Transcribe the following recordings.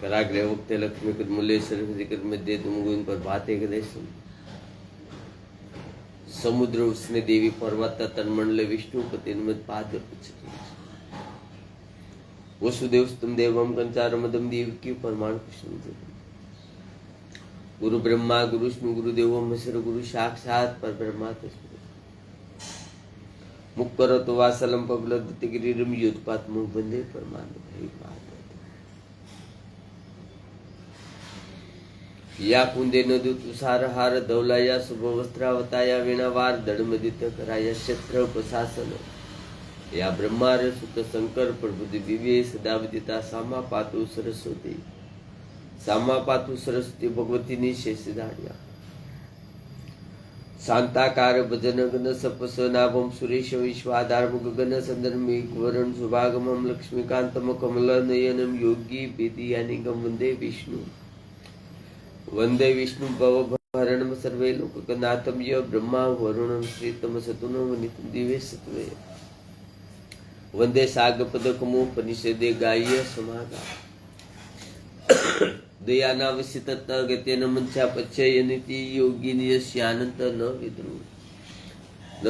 कराग्रे वक्ते लक्ष्मी कृतमूल्य सरस्वती कृतमध्य तुम पर भाते गदेशम समुद्र उसने देवी पर्वत तन्मंडल विष्णुपति मद पाद वसुदेव स्तम देवम कंचार मदम देव की परमाणु कृष्ण गुरु ब्रह्मा गुरु विष्णु गुरुदेव महेश्वर गुरु साक्षात पर ब्रह्मा तस्मै मुक्करतो वासलम पबलदति गिरिरम योत्पात मुख बंदे परमानंद या कुंदे नदु तुषार हार धवलाया शुभ वस्त्रावताया वीणावार दड़मदित कराया क्षत्र प्रशासन या ब्रह्मार सुत शंकर प्रभुति दिव्य सदा विदिता सामा पातु सरस्वती भगवती नि शेषधारिया शांताकार भजन गण सपस नाभम सुरेश विश्वाधार गगन संदर्मी वरण सुभागमम लक्ष्मीकांतम कमल नयनम योगी बेदियानिगम वंदे विष्णु भवभरणम सर्वे लोकनाथम य ब्रह्मा वरुणम श्रीतम सतुनो वनितम दिवे सत्वे वंदे सागपदकमोपनिषदे गाय समागा दयानावसित गतेन मंचा पच्चयनिति योगिनी यस्यानंत न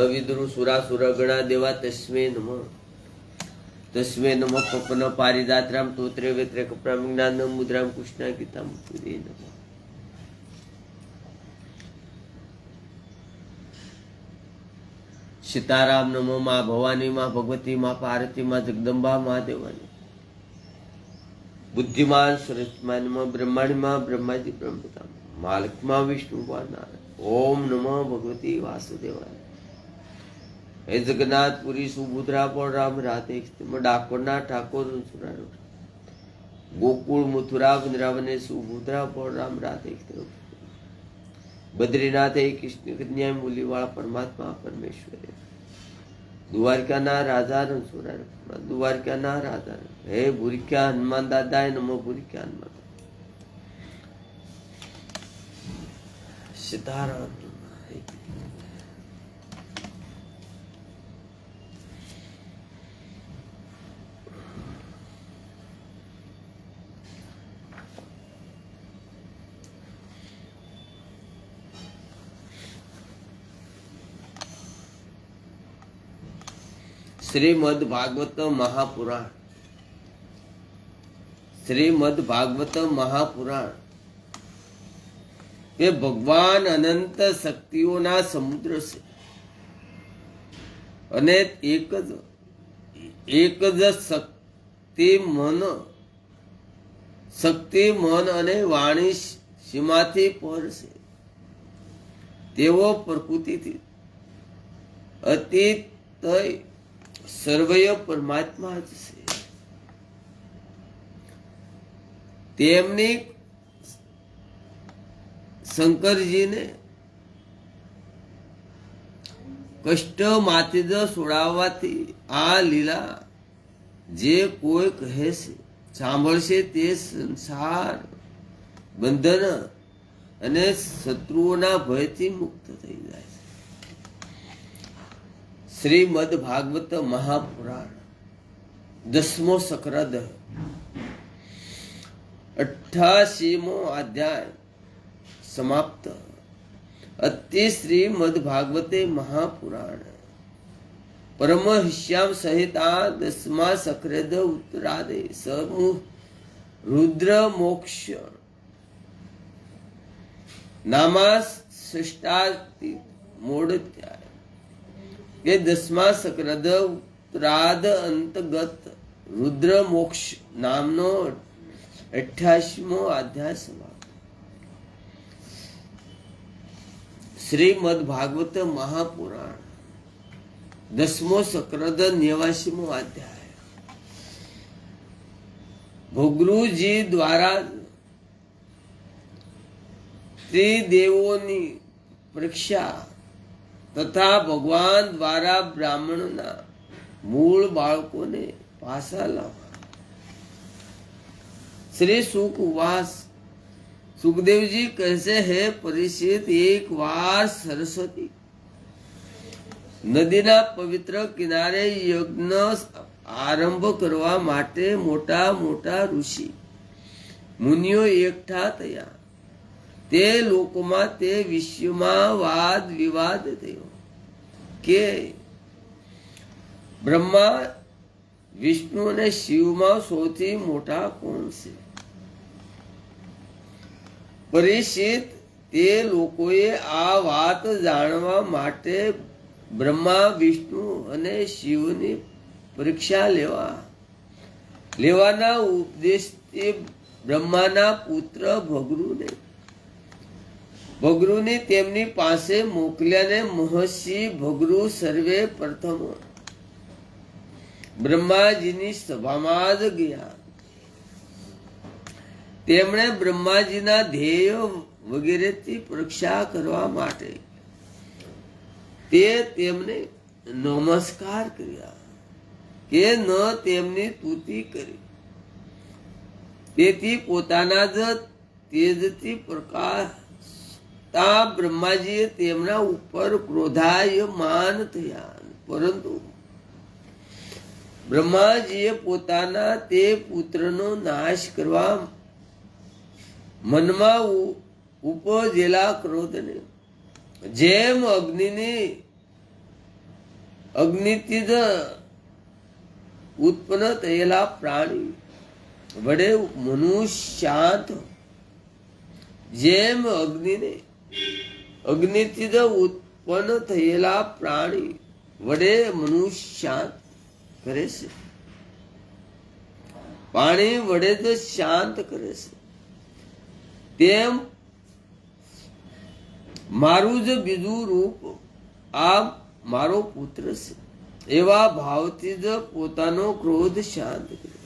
विद्रु सुरासुर गणा देवा तस्मै नमः पपन पारिदात्राम तोत्रे वेत्रे कप्रामिज्ञान मुद्राम कृष्णा गीता मुद्रे नमः सीताराम नमो माँ भवानी माँ भगवती माँ पार्वती माँ जगदम्बा माँ देवानी बुद्धिमान सुरक्षमान माँ ब्रह्माणी माँ ब्रह्मा जी ब्रह्मपिता माँ लक्ष्मी माँ विष्णु नारायण ओम नमो भगवती वासुदेवाय हे जगन्नाथपुरी सुभद्रा पर राम राधे डाकोरना ठाकुर गोकुल मथुरा वृंदावन सुभद्रा पर राम राधे बद्रीनाथ हे कृष्ण कन्या मूलीवाला परमात्मा परमेश्वर द्वारका ना राजा रणसुरा द्वारका ना राजा हे बुरिक्या हनुमान दादा नमो बुरिक्या हनुमान सीताराम श्रीमद् भागवत महापुराण श्रीमद् भागवत महापुराण કે ભગવાન અનંત શક્તિઓના સમુદ્ર છે અને એક જ શક્તિ મન અને વાણી સીમાથી પર છે તેઓ પ્રકૃતિથી અતીત સર્વય પરમાત્મા જ છે તેમની શંકરજીને કષ્ટમાંથી જ છોડાવવાથી આ લીલા જે કોઈ કહે છે સાંભળશે તે સંસાર બંધન અને શત્રુઓના ભયથી મુક્ત થઈ જાય છે શ્રીમદ્ ભાગવત મહાપુરાણ 10મો સક્રદ 88મો અધ્યાય समाप्त अति श्रीमद् भागवते महापुराण परमहंस्याम सहिता 10मा सक्रद उत्तरादे समूह रुद्र मोक्ष नामा सृष्टाति मोड़त्याय ये 10मा सक्रद उत्तराद अंतगत रुद्र मोक्ष नामनो 88मो अध्याय समाप्त श्रीमद् भागवत महापुराण 10मो सक्रद 89मो अध्याय भृगुजी द्वारा त्रिदेवोनी परीक्षा तथा भगवान द्वारा ब्राह्मणना मूल बाळकोने पासा लावा श्री सुक उवास सुखदेव जी कैसे है परिचित एक बार सरस्वती नदीना पवित्र किनारे यज्ञ आरंभ करवा माटे मोटा मोटा ऋषि મુનિઓ એકઠા થયા. તે લોકમાં તે વિશ્વમાં વાદ વિવાદ થયો કે બ્રહ્મા વિષ્ણુ અને શિવમાં સૌથી મોટા કોણ છે. પરીક્ષિત, તે લોકોએ આ વાત જાણવા માટે બ્રહ્મા વિષ્ણુ અને શિવની પરીક્ષા લેવાના ઉપદેશથી બ્રહ્માના પુત્ર ભગરુને તેમની પાસે મોકલ્યાને મહર્ષિ ભગરુ સર્વે પ્રથમ બ્રહ્માજીની સભામાં જ ગયા. તેમણે બ્રહ્માજીના ધ્યેય વગેરેથી પરીક્ષા કરવા માટે તેમને નમસ્કાર કર્યા કે ન તેમની સ્તુતિ કરી. તેથી પોતાના જ તેજથી પ્રકાશતા બ્રહ્માજીએ તેમના ઉપર ક્રોધાયમાન થયા. પરંતુ બ્રહ્માજીએ પોતાના તે પુત્રનો નાશ કરવા મનમાં ઉપજેલા ક્રોધને જેમ અગ્નિથી જ ઉત્પન્ન થયેલા પ્રાણી વડે મનુષ્યાંત જેમ અગ્નિથી જ ઉત્પન્ન થયેલા પ્રાણી વડે મનુષ્યાંત કરે છે, પાણી વડે જ શાંત કરે છે, તેમ મારું જ બીજું રૂપ આ મારો પુત્ર છે એવા ભાવથી જ પોતાનો ક્રોધ શાંત કર્યો.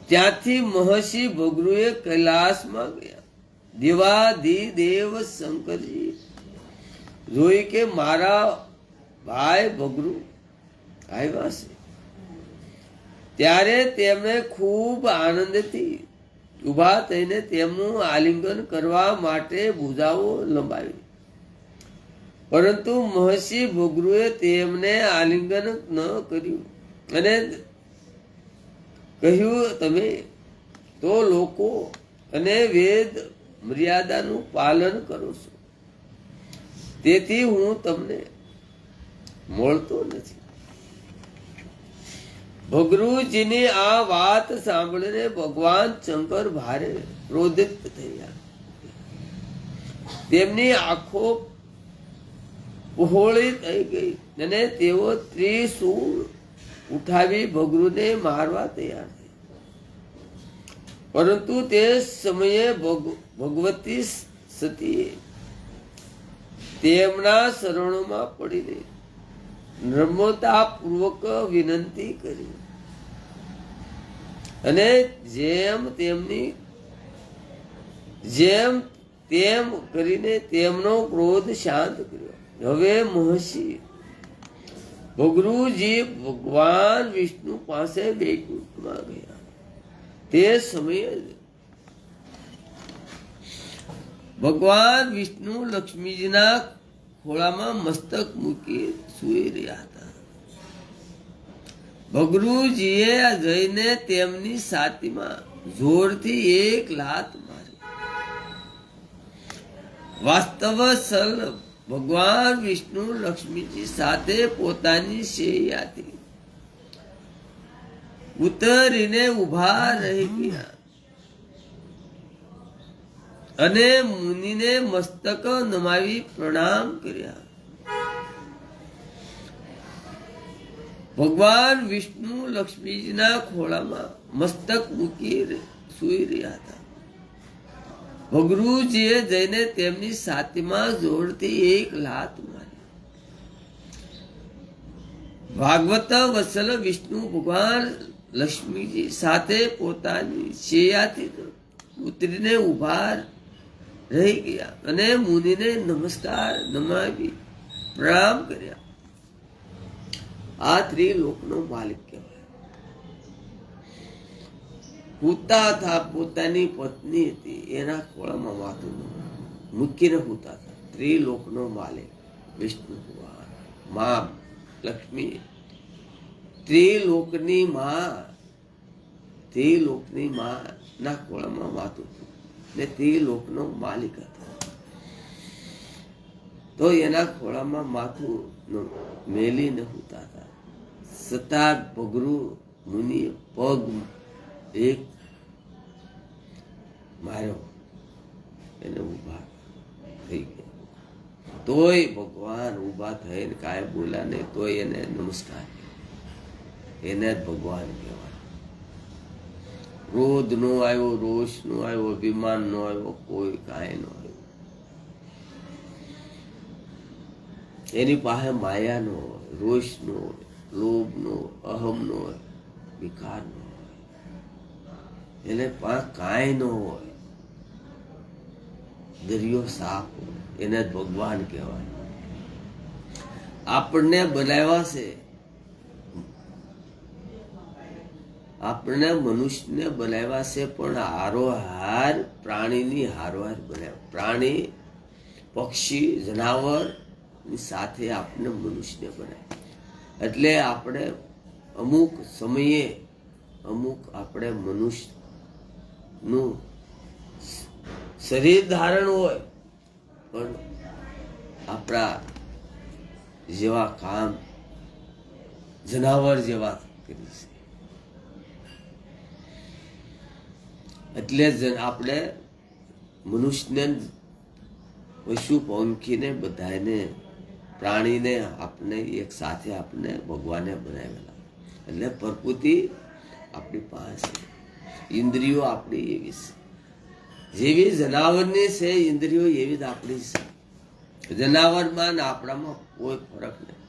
ત્યાંથી મહર્ષિ ભગરુએ કૈલાસમાં ગયા. દેવાધિદેવ શંકરજી જોઈ કે મારા ભાઈ ભગરુ આવ્યા છે, ત્યારે તેમણે ખૂબ આનંદથી ઉભા થઈને તેમનું આલિંગન કરવા માટે ભુજાઓ લંબાવી. પરંતુ મહર્ષિ ભગરુએ તેમને આલિંગન ન કર્યું અને કહ્યું, તમે તો લોકો અને વેદ મર્યાદાનું પાલન કરો છો, તેથી હું તમને મળતો નથી. ભગરુજીની આ વાત સાંભળીને ભગવાન શંકર ભારે ક્રોધિત થયા. તેમની આંખો પહોળી થઈ ગઈ અને તેઓ ત્રિશૂળ ઉઠાવી ભગરુને મારવા તૈયાર થયા. પરંતુ તે સમયે ભગવતી સતીએ તેમના શરણોમાં પડીને નમ્રતા પૂર્વક વિનંતી કરી અને જેમ તેમ કરીને તેમનો ક્રોધ શાંત કર્યો. હવે મહર્ષિ ભગરુજી ભગવાન વિષ્ણુ પાસે વૈકુંઠમાં ગયા. તે સમયે ભગવાન વિષ્ણુ લક્ષ્મીજીના ખોળામાં મસ્તક મૂકી સૂઈ રહ્યા હતા. ભગરુજીએ જઈને તેમની છાતીમાં જોરથી એક લાત મારી. વાસ્તવ ભગવાન વિષ્ણુ લક્ષ્મીજી સાથે પોતાની શૈયાથી ઉતરીને ઉભા રહી ગયા અને મુનિને મસ્તક નમાવી પ્રણામ કર્યા. ભગવાન વિષ્ણુ લક્ષ્મીજીના ખોળામાં મસ્તક મૂકી સૂઈ રહ્યા હતા. ભગરુજીએ જઈને તેમની છાતીમાં જોરથી એક લાત મારી. ભાગવત વત્સલ વિષ્ણુ ભગવાન લક્ષ્મીજી સાથે પોતાની શૈયાથી ઉતરીને ઉભા રહી ગયા અને મુનિને નમસ્કાર નમાવી પ્રણામ કર્યા. આ ત્રિલોકનો માલિક કહેવાય. હુતા હતા, પોતાની પત્ની હતી એના ખોળામાં માથું મૂકીને હુતા હતા. ત્રિલોકનો માલિક વિષ્ણુ ભગવાન, મા લક્ષ્મી ત્રિલોકની માં ના ખોળામાં માથું હતું ને ત્રિલોકનો માલિક હતો. તો એના ખોળામાં માથું મેલી ન હોતા હતા. છતાં ભગરુ મુનિએ પગ એક માર્યો, એને ઉભા થઈ ગયા. તોય ભગવાન ઉભા થઈને કાંઈ બોલ્યા નહીં, તોય એને નમસ્કાર, એને જ ભગવાન કહેવાય. ક્રોધ નો આવ્યો, રોષ નો આવ્યો, અભિમાન નો આવ્યો, કોઈ કાંઈ નો આવ્યો. એની પાસે માયા નો હોય, રોષ નો હોય, લોભ નો હોય, અહમ નો હોય, વિકાર નો હોય, એને પાસે કાંઈ નો હોય. દરિયો સાફ હોય, એને જ ભગવાન કહેવાય. આપણને બનાવ્યા છે, આપણે મનુષ્યને બનાવ્યા છે, પણ હારોહાર પ્રાણીની હારોહાર બનાવ્યા. પ્રાણી, પક્ષી, જનાવર ની સાથે આપણે મનુષ્યને બનાવ્યા. એટલે આપણે અમુક સમયે આપણે મનુષ્યનું શરીર ધારણ હોય, પણ આપણા જેવા કામ જનાવર જેવા કરી છે. એટલે જ આપણે મનુષ્યને, પશુ પંખીને, બધાને, પ્રાણીને આપણે એક સાથે આપણે ભગવાને બનાવેલા. એટલે પ્રકૃતિ આપણી પાસે, ઇન્દ્રિયો આપણી એવી છે. જેવી જનાવરની છે ઇન્દ્રિયો, એવી જ આપણી છે. જનાવરમાં ને આપણામાં કોઈ ફરક નહીં.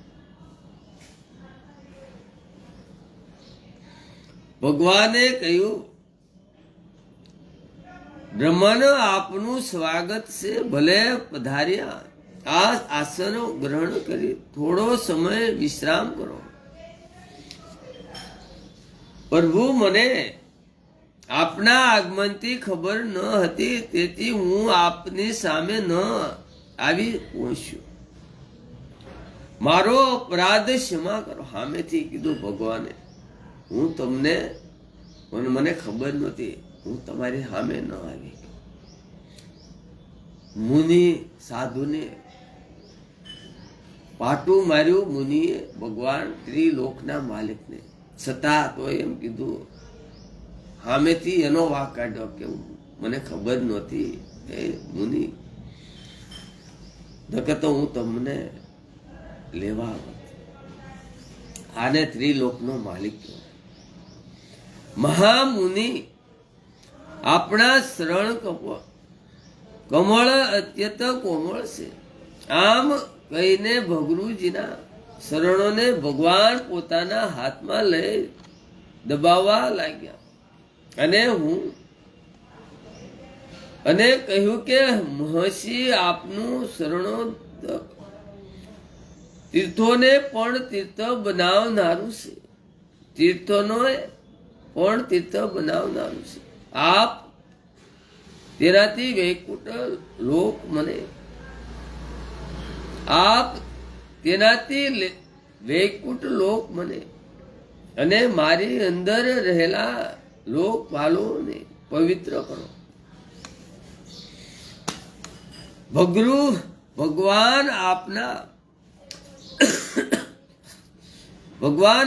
ભગવાને કહ્યું, બ્રહ્માનો આપનું સ્વાગત છે, ભલે પધાર્યા. આ આસનો ગ્રહણ કરી થોડો સમય વિશ્રામ કરો. પ્રભુ, મને આપના આગમનથી ખબર ન હતી, તેથી હું આપની સામે ન આવી પહોંચ્યો. મારો અપરાધ ક્ષમા કરો. સામેથી કીધું ભગવાને, હું તમને, મને ખબર નહોતી, હું તમારી સામે ન આવી. મુનિ સાધુને પાટું માર્યું. મુનિએ ભગવાન ત્રિલોકના માલિકને, છતાં તો એમ કીધું, સામેથી એનો વાક કાઢ્યો કે મને ખબર નહોતી એ મુનિ, નકર તો હું તમને લેવા આવત. આને ત્રિલોકનો માલિક કહેવાય. મહામુનિ આપણા શરણ કમળ અત્યંત કોમળ છે. આમ કહીને ભગરુજીના શરણોને ભગવાન પોતાના હાથમાં લઈ દબાવવા લાગ્યા. અને કહ્યું કે મહર્ષિ, આપનું શરણો તીર્થોને પણ તીર્થ બનાવનારું છે. તીર્થોનો પણ તીર્થ બનાવનારું છે. આપ તેનાથી વૈકુંઠ લોક મને, આપ તેનાથી વૈકુંઠ લોક મને અને મારી અંદર રહેલા લોકપાલોને પવિત્ર કરો. ભગવાન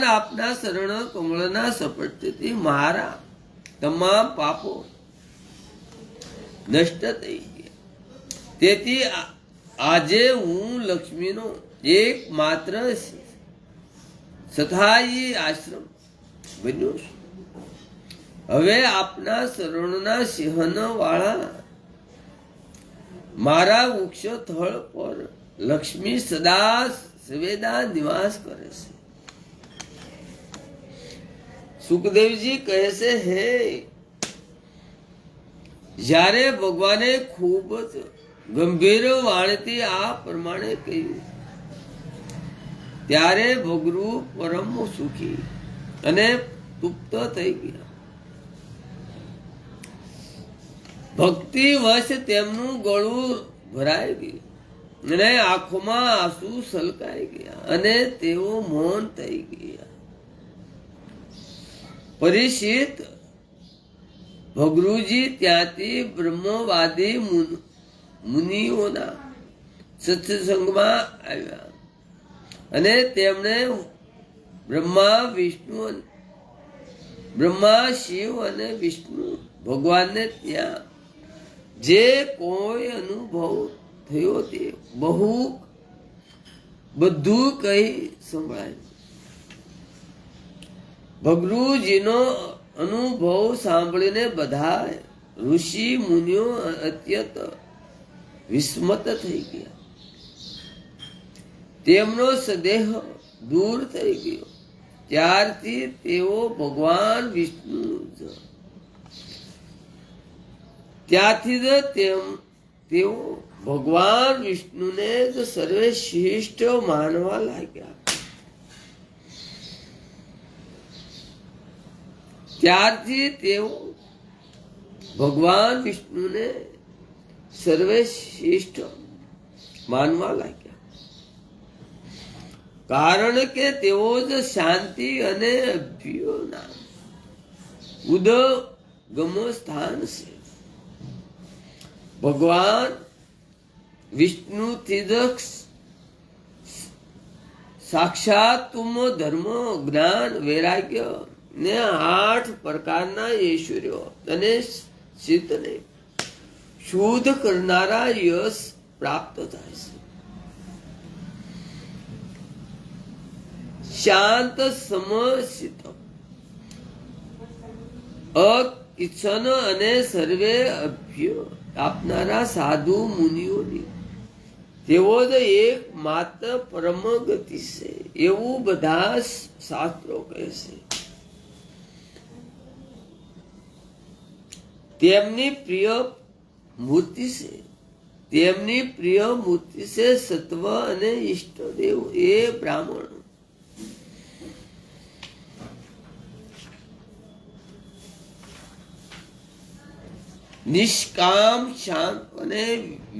આપના શરણ કમળના સપટથી મારા તમામ પાપો નષ્ટ થઈ ગયા. તેથી આજે હું લક્ષ્મીનો એક માત્ર સ્થાયી આશ્રમ બન્યો છું. હવે આપના શરણના સિંહન વાળા મારા વૃક્ષ સ્થળ પર લક્ષ્મી સદા સવેદા નિવાસ કરે છે. સુખદેવજી કહે છે, હે, જ્યારે ભગવાને ખૂબ જ ગંભીર વાણીથી આ પ્રમાણે કહ્યું, ત્યારે ભગરુ પરમ સુખી અને તૃપ્ત થઈ ગયા. ભક્તિ વશ તેમનું ગળું ભરાઈ ગયું અને આંખોમાં આંસુ છલકાઈ ગયા અને તેઓ મૌન થઈ ગયા. પરીક્ષિત ભગરુજી ત્યાંથી બ્રહ્મવાદી મુનિઓના સત્સંગમાં આવ્યા અને તેમણે બ્રહ્મા શિવ અને વિષ્ણુ ભગવાનને ત્યાં જે કોઈ અનુભવ થયો તે બધું કહી સંભળાયું. ભગરુજીનો અનુભવ સાંભળીને બધા ઋષિ મુનિઓ અત્યંત વિસ્મત થઈ ગયા. તેમનો સંદેહ દૂર થઈ ગયો. ત્યારથી તેઓ ભગવાન વિષ્ણુ તેઓ ભગવાન વિષ્ણુને જ સર્વશ્રેષ્ઠ માનવા લાગ્યા. ત્યારથી તેઓ ભગવાન વિષ્ણુને સર્વશ્રેષ્ઠ માનવા લાગ્યા. કારણ કે તેઓ જ શાંતિ અને અભ્યુના ઉદગમ સ્થાન છે. ભગવાન વિષ્ણુથી જ સાક્ષાત તુમ ધર્મ જ્ઞાન વૈરાગ્ય ને 8 પ્રકારના ઐશ્વર્યો અને સિદ્ધને શુદ્ધ કરનારા યશ પ્રાપ્ત થાય છે. શાંત સમશિત અકિચ્છન અને સર્વે અભ્ય આપનારા સાધુ મુનિઓની તેઓ જ એકમાત્ર પરમ ગતિ છે એવું બધા શાસ્ત્રો કહે છે. તેમની પ્રિય મૂર્તિ છે સત્વ અને ઈષ્ટદેવ એ બ્રાહ્મણ. નિષ્કામ શાંત અને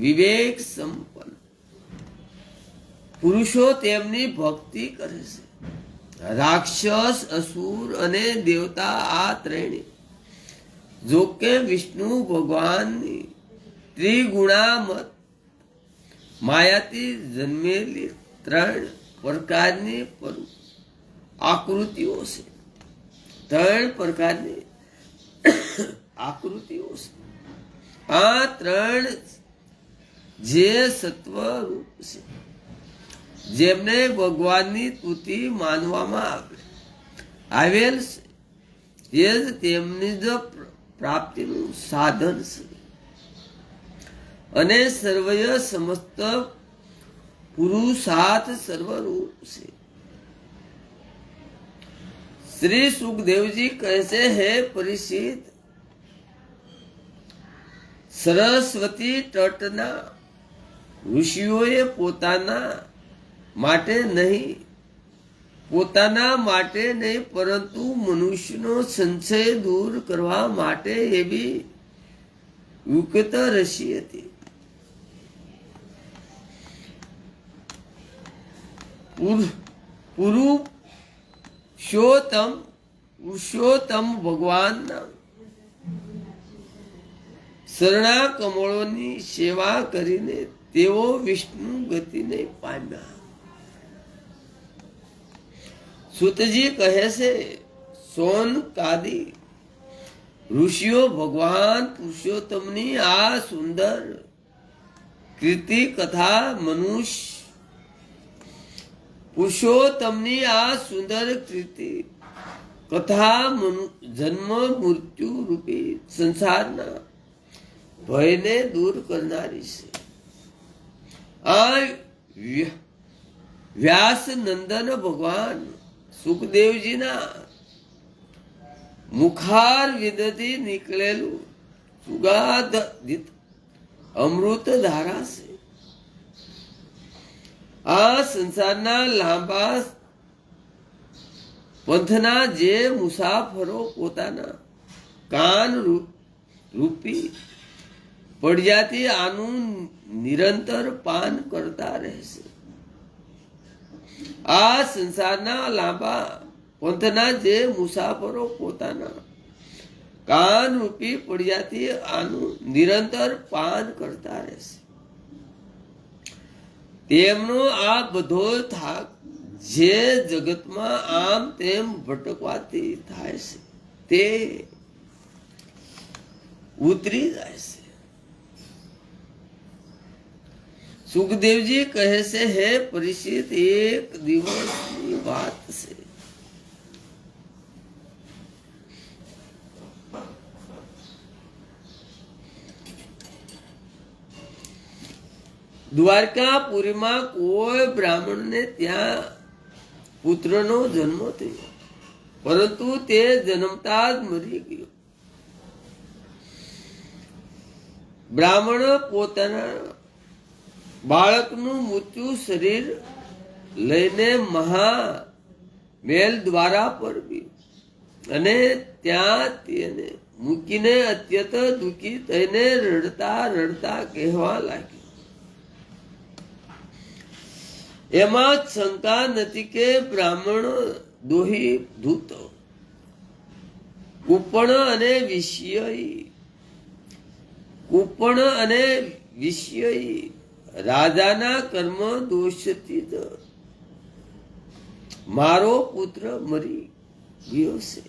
વિવેક સંપન્ન પુરુષો તેમની ભક્તિ કરે છે. રાક્ષસ, અસુર અને દેવતા આ ત્રણે જોકે વિષ્ણુ ભગવાનની ત્રિગુણામત માયાથી જન્મેલી 3 પ્રકારની આકૃતિઓ છે. 3 પ્રકારની આકૃતિઓ છે. આ 3 જે સત્વરૂપ છે, જેમને ભગવાનની સ્તુતિ માનવામાં આવેલ છે, એ જ તેમની જ પ્રાપ્તિનું સાધન છે અને સર્વય સમસ્ત પુરુષાર્થ સર્વરૂપ છે. શ્રી સુખદેવજી કહે છે, હે પરીક્ષિત, સરસ્વતી તટના ઋષિઓએ પોતાના માટે નહીં પરંતુ મનુષ્યનો સંશય દૂર કરવા માટે એવી યુક્ત રસી હતી. પુરુષોત્તમ ભગવાનના શરણા કમળોની સેવા કરીને તેઓ વિષ્ણુ ગતિને પામ્યા. સુતજી કહે છે, સોનકાદી ઋષિઓ ભગવાન પુરુષોત્તમની આ સુંદર કીર્તિ કથા જન્મ મૃત્યુ રૂપી સંસારના ભયને દૂર કરનારી છે. આ વ્યાસ નંદન ભગવાન સુખદેવજીના મુખાર વિદથી નીકળેલું સુગાધિત અમૃત ધારા છે. આ સંસારના લાંબા પંથના જે મુસાફરો પોતાના કાન રૂપી પડ્યાથી આનું નિરંતર પાન કરતા રહેશે. આ સંસારના લાંબા પંથના જે મુસાફરો પોતાના કાન રૂપી પડ્યાથી આનું નિરંતર પાન કરતા રહેશે, તેમનો આ બધો થાક જે જગતમાં આમ તેમ ભટકવાથી થાય છે તે ઉતરી જાય છે. સુખદેવજી કહે છે, હે પરીક્ષિત, એક દિવસની વાત છે. દ્વારકાપુરીમાં કોઈ બ્રાહ્મણને ત્યાં પુત્રનો જન્મ થયો, પરંતુ તે જન્મતા જ મરી ગયો. બ્રાહ્મણ પોતાના બાળકનું મૃત્યુ શરીર લઈને મહામેલ દ્વારા પર ગયો અને ત્યાં તેને મૂકીને અત્યંત દુઃખી થઈને રડતા રડતા કહેવા લાગ્યો. એમાં શંકા નથી કે બ્રાહ્મણ દોહી ધૂત, કૂપણ અને વિષયી રાજાના કર્મ દોષથી જ મારો પુત્ર મરી ગયો છે.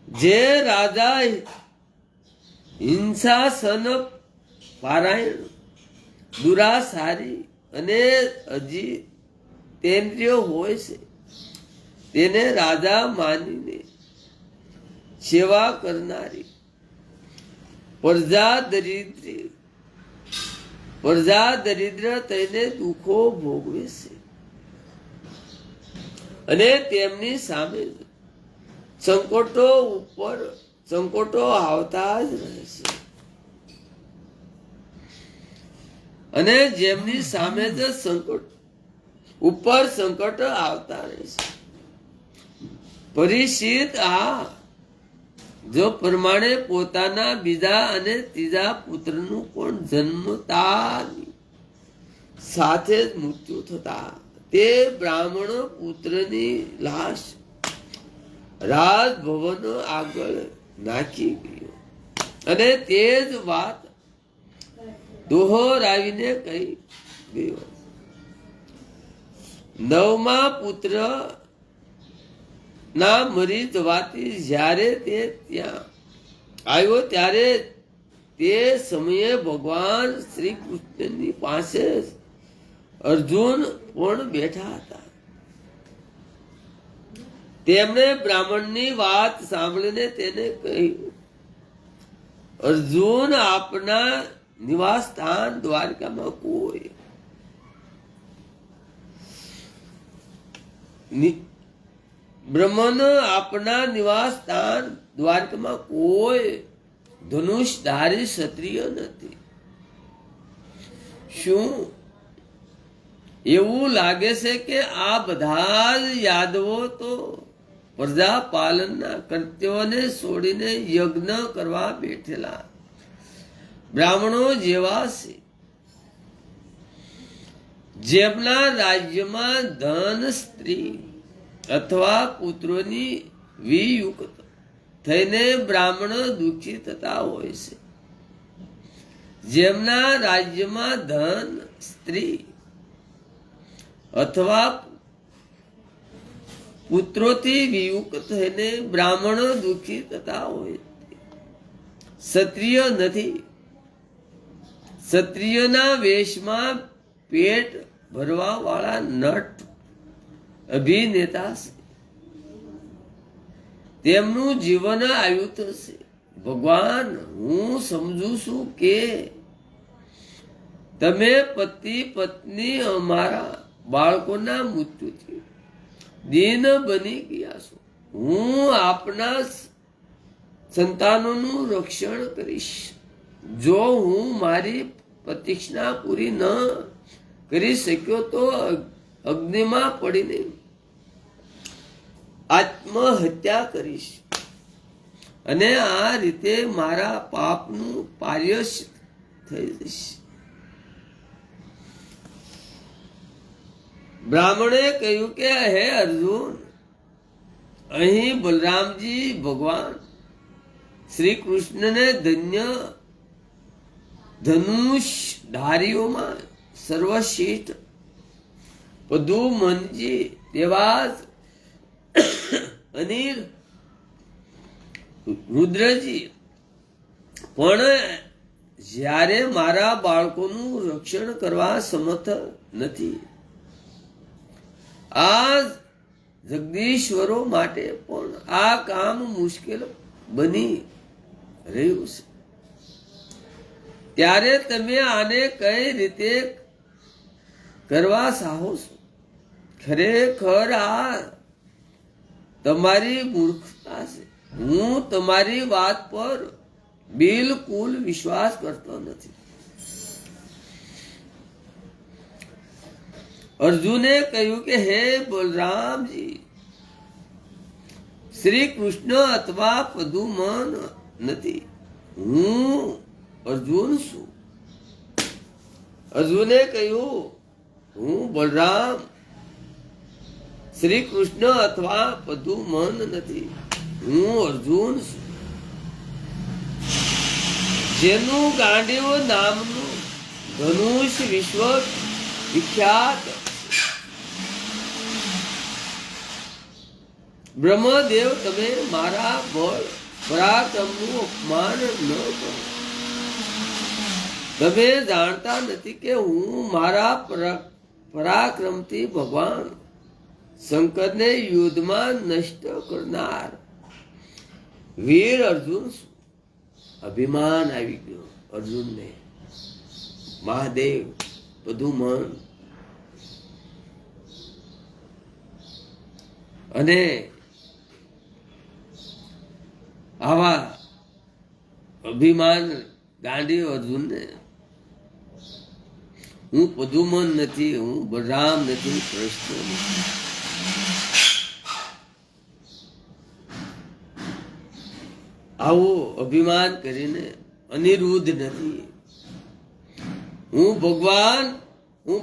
જે રાજા હિંસાસન પારાયણ, દુરાસારી અને અજીતેન્દ્રિય હોય છે, તેને રાજા માનીને સેવા કરનારી પ્રજા દરિદ્ર થઈને દુઃખો ભોગવે છે અને તેમની સામે સંકટો આવતા જ રહે છે. અને જેમની સામે જ સંકટ આવતા રહેશે. પરીક્ષિત, આ જો પ્રમાણે પોતાના બીજા અને ત્રીજા પુત્રનું પણ જન્મતા સાથે જ મૃત્યુ થતા તે બ્રાહ્મણ પુત્રની લાશ રાજભવન આગળ નાખી ગયો અને તે જ વાત દોહરાવીને કહી ગયો. નવમા પુત્ર ના મરી જવાથી જ્યારે તે ત્યાં આવ્યો ત્યારે તે સમયે ભગવાન શ્રી કૃષ્ણની પાસે અર્જુન પણ બેઠા હતા. તેમણે બ્રાહ્મણની વાત સાંભળીને તેને કહ્યું, અર્જુન, આપના નિવાસ સ્થાન દ્વારકામાં કોઈ બ્રહ્મન આપના નિવાસ સ્થાન દ્વારકામાં કોઈ ધનુષધારી ક્ષત્રિય નથી. શું એવું લાગે છે કે આ બધા જ યાદવો તો પ્રજા પાલનના કર્તવ્યોને છોડીને યજ્ઞ કરવા બેઠેલા બ્રાહ્મણો જેવા છે, જેમના રાજ્યમાં ધન, સ્ત્રી અથવા પુત્રોની વિયુક્ત થઈને બ્રાહ્મણ દુઃખી થતા હોય છે. જેમના રાજ્યમાં ધન, સ્ત્રી અથવા પુત્રોથી વિયુક્ત થઈને બ્રાહ્મણ દુઃખી થતા હોય, ક્ષત્રિય નથી. ક્ષત્રિયના વેશમાં પેટ ભરવા વાળા નટ અભિનેતા છે, તેમનું જીવન આયુ થશે. ભગવાન, હું સમજુ છું કે તમે પતિ પત્ની અમારા બાળકોના મૃત્યુથી દીન બની ગયા છો. હું આપના સંતાનોનું રક્ષણ કરીશ. જો હું મારી પ્રતિજ્ઞા પૂરી ન કરી શક્યો તો અગ્નિમાં પડીને આત્મહત્યા કરીશ અને આ રીતે મારા પાપનું પારશ્ય થઈ જશે. બ્રાહ્મણે કહ્યું કે હે અર્જુન, અહીં બલરામજી ભગવાન શ્રી કૃષ્ણને ધનુષ ધારીઓમાં સર્વશ્રેષ્ઠ પદુમનજી, દેવાજ, અનિલ, રુદ્રજી પણ જ્યારે મારા બાળકોનું રક્ષણ કરવા સમર્થ નથી, આ જગદીશ્વરો માટે પણ આ કામ મુશ્કેલ બની રહ્યું છે, ત્યારે તમે આને કઈ રીતે કરવા ચાહો છો? ખરેખર આ તમારી મૂર્ખતા છે. હું તમારી વાત પર બિલકુલ વિશ્વાસ કરતો નથી. અર્જુને કહ્યું કે હે બલરામજી, શ્રી કૃષ્ણ અથવા પદુમન નથી, હું અર્જુન છું. અર્જુને કહ્યું, હું બલરામ શ્રી કૃષ્ણ અથવા પદુમન નથી, હું અર્જુન છું. જેનું ગાંડીવ નામનું ધનુષ વિશ્વ વિખ્યાત. બ્રહ્મદેવ, તમે મારા બળ પરાક્રમનું અપમાન ન કરો. તમે જાણતા નથી કે હું મારા પરાક્રમથી ભગવાન શંકરને યુદ્ધમાં નષ્ટ કરનાર વીર અર્જુન છું. અભિમાન આવી ગયો અર્જુનને. મહાદેવ, પદુમન અને આવા અભિમાન ગાંડી અર્જુનને, હું પદુમન નથી, હું બલરામ નથી, કૃષ્ણ નથી. આવું અભિમાન કરીને અનિરુદ્ધ નથી. હું ભગવાન હું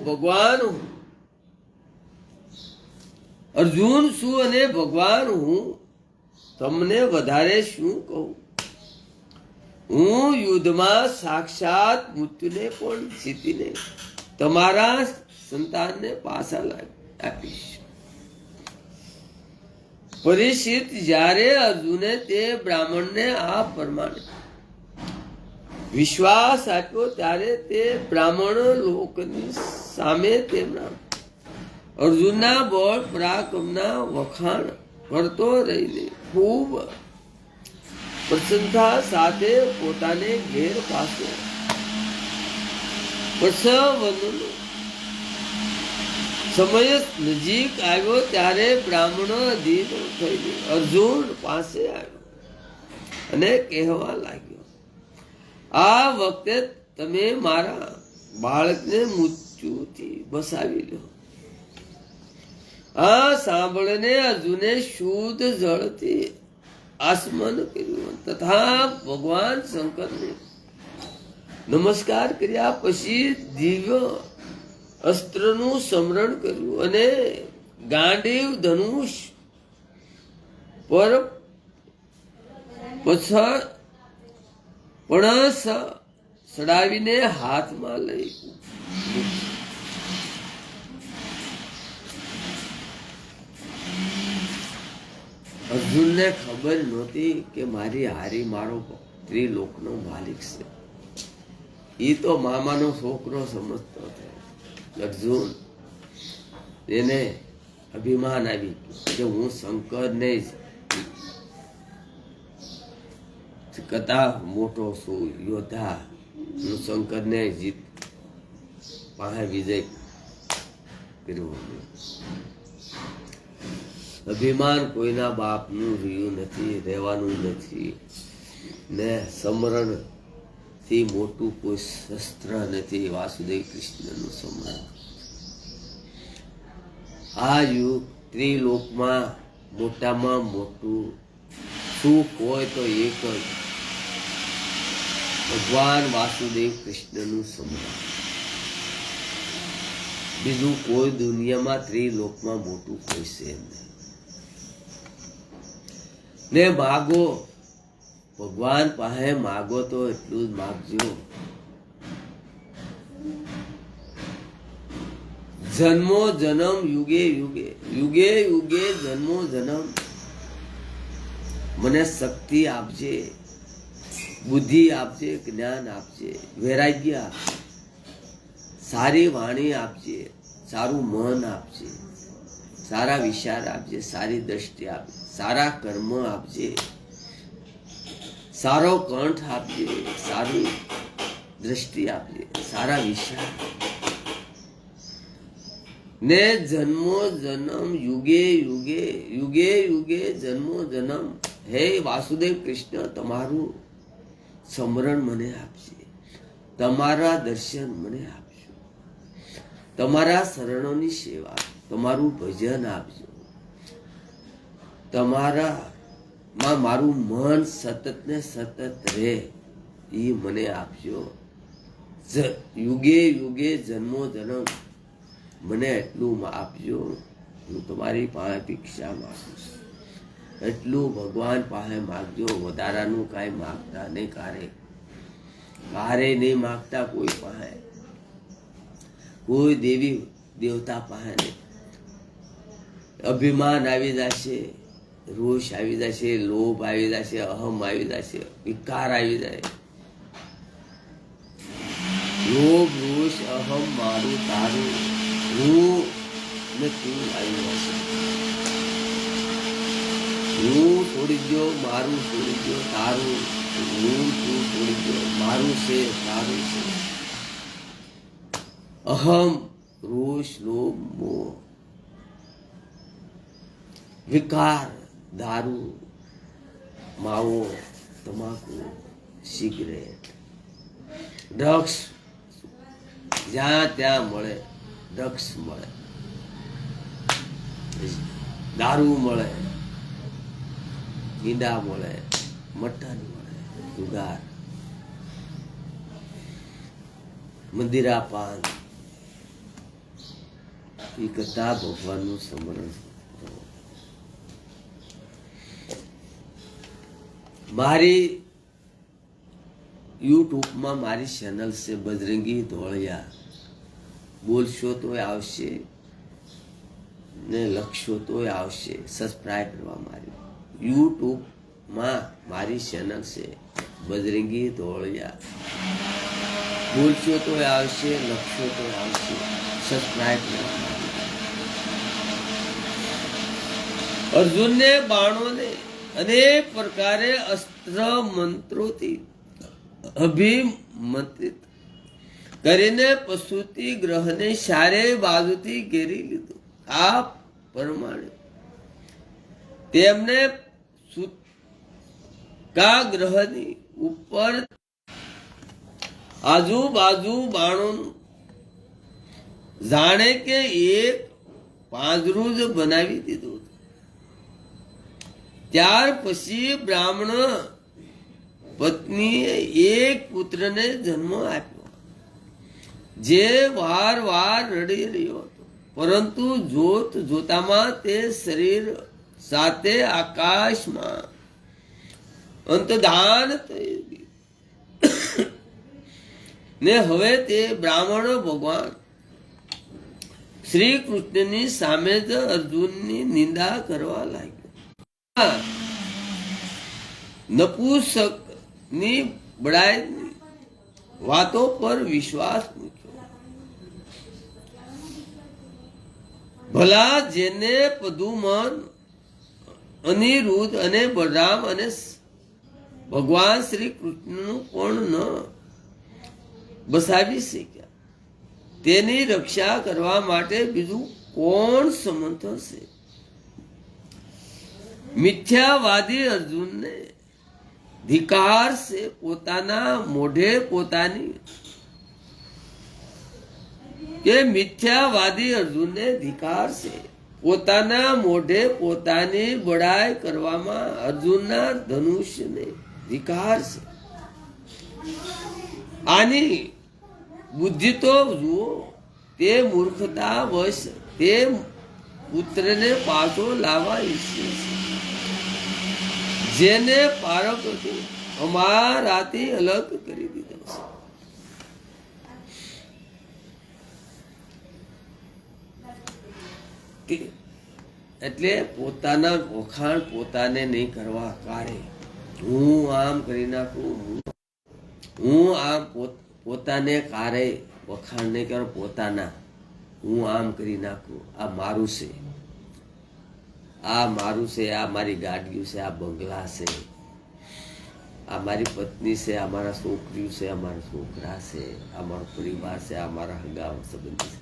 અર્જુન છું અને ભગવાન હું. તમને વધારે શું કહું? હું યુદ્ધમાં સાક્ષાત મૃત્યુને પણ જીતીને તમારા સંતાનને પાછા આપીશ. પરીક્ષિત, જ્યારે અર્જુને તે બ્રાહ્મણને આ પ્રમાણે વિશ્વાસ આપ્યો, ત્યારે તે બ્રાહ્મણ લોકની સામે તેમના અર્જુનના બળ પરાક્રમના વખાણ કરતો રહીને ખૂબ પ્રસન્નતા સાથે પોતાને ઘેર પાછો સમય નજીક આવ્યો, ત્યારે બ્રાહ્મણ અધીન થઈને અર્જુન પાસે આવ્યો અને કહેવા લાગ્યો, આ વખતે તમે મારા બાળકને મૃત્યુથી બચાવી લો. આ સાંભળીને અર્જુને શુદ્ધ જળથી આસમન કર્યું તથા ભગવાન શંકરને નમસ્કાર કર્યા. પછી દિવ્ય અસ્ત્રનું સ્મરણ કર્યું અને ગાંડીવ ધનુષ પર પણસ ચડાવીને હાથમાં લઈ અર્જુનને ખબર નહોતી કે મારી હારી મારો ત્રિલોકનો માલિક છે. એ તો મામાનો છોકરો સમજતો હતો. અર્જુન, એને અભિમાન આવી કે હું શંકરને કથા મોટો છું, યોદ્ધા, હું શંકરને જીત પાસે વિજય કર્યો. અભિમાન કોઈના બાપનું રહ્યું નથી, રહેવાનું નથી ને સમરણ થી મોટું કોઈ શસ્ત્ર નથી વાસુદેવ કૃષ્ણનું સમરણ. આ યુગ ત્રિલોકમાં મોટામાં મોટું સુખ હોય તો એક જ ભગવાન વાસુદેવ કૃષ્ણનું સમરણ. બીજું કોઈ દુનિયામાં ત્રિલોકમાં મોટું કોઈ છે નહીં. ને માગો ભગવાન પાસે માગો તો એટલું જ માગજો. જન્મો જન્મ યુગે યુગે યુગે યુગે જન્મો જન્મ મને શક્તિ આપજે, બુદ્ધિ આપજે, જ્ઞાન આપજે, વૈરાગ્ય આપજે, સારી વાણી આપજે, સારું મન આપજે, સારા વિચાર આપજે, સારી દ્રષ્ટિ આપજે, સારા કર્મ આપજે, સારો કંઠ આપજે, સારી દ્રષ્ટિ આપજે, સારા વિચાર ને જન્મો જન્મ યુગે યુગે યુગે યુગે જન્મો જન્મ હે વાસુદેવ કૃષ્ણ તમારું સ્મરણ મને આપજે, તમારા દર્શન મને આપજો, તમારા શરણોની સેવા, તમારું ભજન આપજો, તમારા માં મારું મન સતત ને સતત રહે એ મને આપજો. યુગે યુગે જન્મો જન્મ મને એટલું આપજો. હું તમારી પાસે ભિક્ષા માગું છું. એટલું ભગવાન પાસે માગજો. વધારાનું કાંઈ માગતા નહીં. કારે નહીં માગતા કોઈ પાસે, કોઈ દેવી દેવતા પાસે નહીં. અભિમાન આવી જશે, રોષ આવી જશે, લોભ આવી જશે, અહમ આવી જશે, વિકાર આવી જાય. લોભ રોષ અહમ મારું તારું હું ને તું આવી જશે. હું છોડી દો, મારું છોડી દો, તારું હું તું છોડી દો, મારું છે તારું છે. અહમ રોષ લોભ મોહ વિકાર, દારૂ, માવો, તમાકુ, સિગરેટ, ડ્રગ્સ, જ્યાં ત્યાં મળે ડ્રગ્સ મળે, દારૂ મળે, ઈંડા મળે, મટન મળે, જુગાર, મંદિરા પાન, એ કરતા ભગવાનનું સ્મરણ. મારી યુટ્યુબમાં મારી ચેનલ છે બજરંગી ધોળિયા. બોલશો તોય આવશે ને લખશો તોય આવશે. સબસ્ક્રાઈબ કરવા મારી યુટ્યુબમાં મારી ચેનલ છે બજરંગી ધોળિયા. બોલશો તોય આવશે, લખશો તોય આવશે. સબસ્ક્રાઈબ કરવા મારી. અર્જુનને બાણોને અનેક પ્રકારે અસ્ત્ર મંત્રોથી અભિમંત્રિત કરીને પશુતિ ગ્રહને ચારે બાજુથી ઘેરી લીધું. આ પ્રમાણે તેમને કા ગ્રહની ઉપર આજુબાજુ બાણો જાણે કે એક પાંજરું જ બનાવી દીધું. ત્યાર પછી બ્રાહ્મણ પત્નીએ એક પુત્રને જન્મ આપ્યો, જે વાર વાર રડી રહ્યો હતો. પરંતુ જોત જોતામાં તે શરીર સાથે આકાશમાં અંતધાન થઈ ગયું. ને હવે તે બ્રાહ્મણ ભગવાન શ્રી કૃષ્ણની સામે જ અર્જુનની નિંદા કરવા લાગ્યો. નપુંસક ની બડાઈ વાતો પર વિશ્વાસ મૂક્યો. ભલા જેને પદુમન, અનિરુદ્ધ અને બલરામ અને ભગવાન શ્રી કૃષ્ણનું પણ ન બસાવી શક્યા, તેની રક્ષા કરવા માટે બીજું કોણ સમર્થ હશે? મિથ્યાવાદી અર્જુનને ધિકાર છે પોતાના મોઢે પોતાની કે મિથ્યાવાદી અર્જુનને ધિકાર છે પોતાના મોઢે પોતાની બડાઈ કરવામાં. અર્જુનના ધનુષ્યને ધિકાર છે. આની બુદ્ધિ તો જુઓ. તે મૂર્ખતા વશ તે પુત્રને પાછો લાવવા ઈચ્છે છે, જેને પારકોથી અમારાથી અલગ કરી દીધો છે. એટલે પોતાના વખાણ પોતાને નહીં કરવા કારે હું આમ કરી નાખું, હું આમ પોતાને કારે વખાણ નહીં કરો પોતાના, હું આમ કરી નાખું, આ મારું છે, આ મારું છે, આ મારી ગાડીઓ છે, આ બંગલા છે, આ મારી પત્ની છે, આ મારા છોકરીઓ છે, આ મારા છોકરા છે, આ મારો પરિવાર છે, આ મારા હગા સંબંધી છે.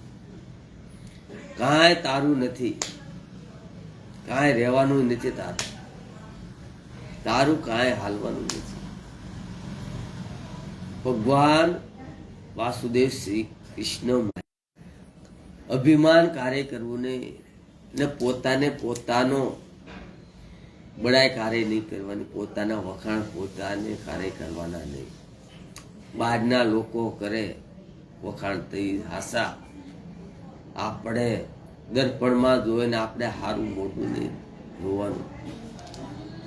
કાંઈ તારું નથી, કાંઈ રહેવાનું નથી તારું, તારું કાંઈ હાલવાનું નથી. ભગવાન વાસુદેવ શ્રી કૃષ્ણ અભિમાન કાર્ય કરવું નહીં, ને પોતાને પોતાનો બડાઈ કાર્ય નહીં કરવાની, પોતાના વખાણ પોતાને કાર્ય કરવાના નહીં. બહારના લોકો કરે વખાણ થઈ હાસા, આપણે દર્પણમાં જોઈને આપણે સારું મોઢું નહીં જોવાનું,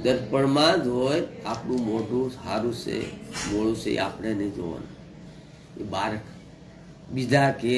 દર્પણમાં જોઈ આપણું મોઢું સારું છે મોડું છે આપણે નહીં જોવાનું. એ બાર બીજા કે